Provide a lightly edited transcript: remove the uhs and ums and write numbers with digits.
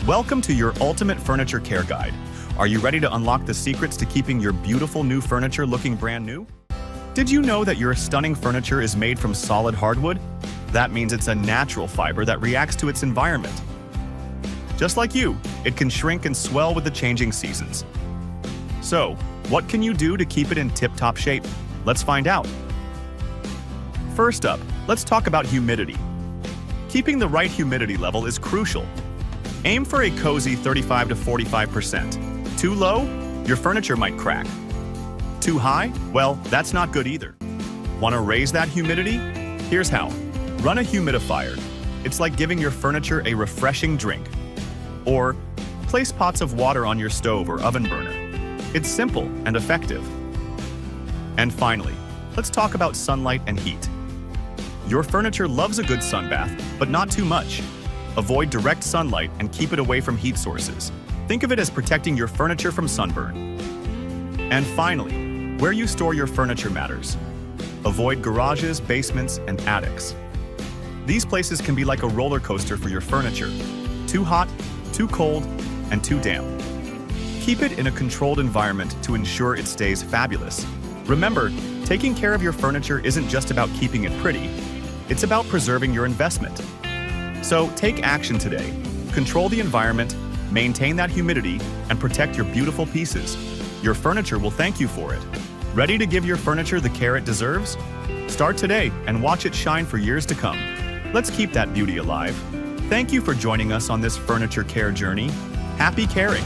Welcome to your ultimate furniture care guide. Are you ready to unlock the secrets to keeping your beautiful new furniture looking brand new? Did you know that your stunning furniture is made from solid hardwood? That means it's a natural fiber that reacts to its environment. Just like you, it can shrink and swell with the changing seasons. So, what can you do to keep it in tip-top shape? Let's find out. First up, let's talk about humidity. Keeping the right humidity level is crucial. Aim for a cozy 35 to 45%. Too low? Your furniture might crack. Too high? Well, that's not good either. Want to raise that humidity? Here's how. Run a humidifier. It's like giving your furniture a refreshing drink. Or place pots of water on your stove or oven burner. It's simple and effective. And finally, let's talk about sunlight and heat. Your furniture loves a good sun bath, but not too much. Avoid direct sunlight and keep it away from heat sources. Think of it as protecting your furniture from sunburn. And finally, where you store your furniture matters. Avoid garages, basements, and attics. These places can be like a roller coaster for your furniture. Too hot, too cold, and too damp. Keep it in a controlled environment to ensure it stays fabulous. Remember, taking care of your furniture isn't just about keeping it pretty. It's about preserving your investment. So take action today. Control the environment, maintain that humidity, and protect your beautiful pieces. Your furniture will thank you for it. Ready to give your furniture the care it deserves? Start today and watch it shine for years to come. Let's keep that beauty alive. Thank you for joining us on this furniture care journey. Happy caring!